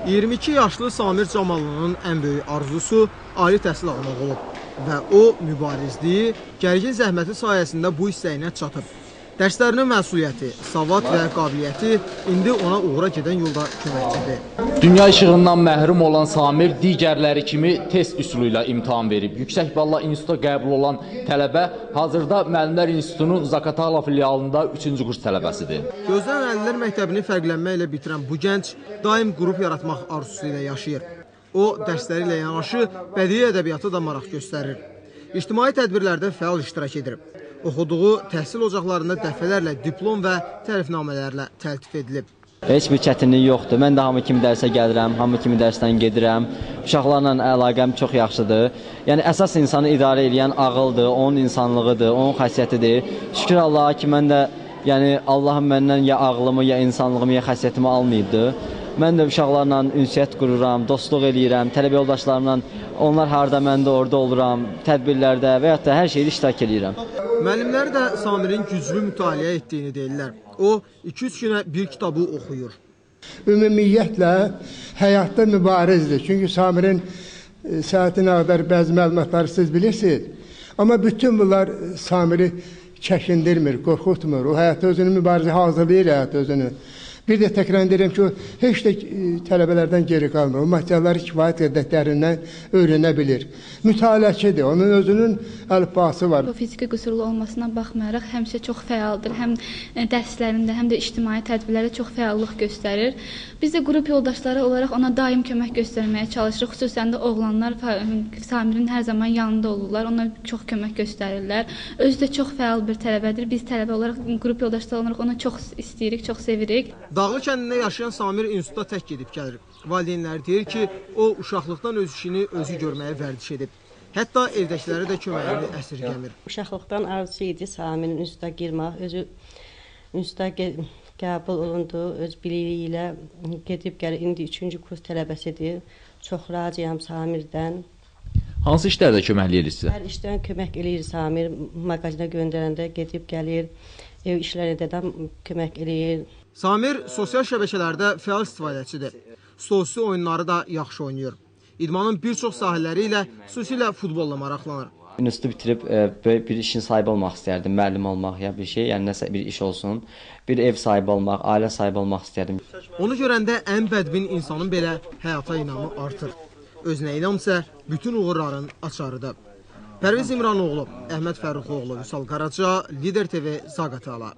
22 yaşlı Samir Camalı'nın ən böyük arzusu ali təhsil almaq olub və o, mübarizliyi, gərgin zəhməti sayəsində bu istəyinə çatıb. Dərslərinin məsuliyyəti, savad və qabiliyyəti indi ona uğura gedən yolda köməkçidir. Dünya işığından məhrum olan Samir digərləri kimi test üsulu ilə imtahan verib. Yüksək balla instituta qəbul olan tələbə hazırda Müəllimlər İnstitutunun Zaqatala filialında 3-cü kurs tələbəsidir. Gözdən əlillər məktəbini fərqlənmə ilə bitirən bu gənc daim qrup yaratmaq arzusu ilə yaşayır. O, dərsləri ilə yanaşı bədii ədəbiyyata da maraq göstərir. İctimai tədbirlərdə fəal iştirak edir. Oxuduğu təhsil ocaqlarında dəfələrlə diplom və tərifnamələrlə təltif edilib. Heç bir çətinlik yoxdur. Mən də hamı kimi dərsə gəlirəm, hamı kimi dərsdən gedirəm. Uşaqlarla əlaqəm çox yaxşıdır. Yəni, əsas insanı idarə edən ağıldır, onun insanlığıdır, onun xəssiyyətidir. Şükür Allaha ki, mən də, yəni, Allahım məndən ya ağlımı, ya insanlığımı, ya xəssiyyətimi almayıbdır. Mən də uşaqlarla ünsiyyət qururam, dostluq eləyirəm, tələbə yoldaşlarımla, onlar harada, mən də orada oluram, tədbirlərdə və yaxud da hər şeydə iştirak eləyirəm. Müəllimləri də Samirin güclü mütaliə etdiyini deyirlər. O, 2-3 günə bir kitabı oxuyur. Ümumiyyətlə, həyatda mübarizdir. Çünki Samirin səhətinə qədər bəzi məlumatları siz bilirsiniz. Amma bütün bunlar Samiri çəkindirmir, qorxutmur. O həyatda özünü mübarizə hazırlayır, həyatda özünü. Bir də təkrar edirəm ki, heç də tələbələrdən geri qalmır. O materialları kifayət qədər dərindən öyrənə bilir. Mütaliəçidir, onun özünün əlifbası var. O, fiziki qüsurlu olmasına baxmayaraq həmişə çox fəaldır. Həm dərslərində, həm də ictimai tədbirlərdə çox fəallıq göstərir. Biz də qrup yoldaşları olaraq ona daim kömək göstərməyə çalışırıq. Xüsusən də oğlanlar Samirin hər zaman yanında olurlar, ona çox kömək göstərirlər. Özü də çox fəal bir tələbədir. Biz tələbə olaraq, qrup yoldaşları olaraq ona çox istəyirik, çox sevirik. Dağlı kəndində yaşayan Samir instituta tək gedib gəlir. Valideynlər deyir ki, o uşaqlıqdan öz işini özü görməyə vərdiş edib. Hətta evdəkiləri də köməyini əsirgəmir. Uşaqlıqdan arzusu idi Samirin instituta girmək. Özü instituta qəbul olundu, öz biliyi ilə gedib gəlir. İndi 3-cü kurs tələbəsidir. Çox razıyam Samirdən. Hansı işlərdə köməkli edir sizə? Hər işdən kömək eləyir Samir. Mağazina göndərəndə gedib gəlir. Ev işlərində də kömək eləyir. Samir sosial şəbəkələrdə fəal istifadəçidir. Stolüstü oyunları da yaxşı oynayır. İdmanın bir çox sahələri ilə, xüsusilə futbolla maraqlanır. Institutu bitirib bir işin sahibi olmaq istərdim, müəllim olmaq ya bir şey, yəni nəsə bir iş olsun. Bir ev sahibi olmaq, ailə sahibi olmaq istərdim. Onu görəndə ən bədbin insanın belə həyata inamı artır. Özünə inam isə bütün uğurların açarıdır. Pərviz İmranoğlu, Əhməd Fərruxoğlu, Vüsal Qaraca, Lider TV, Zaqatala.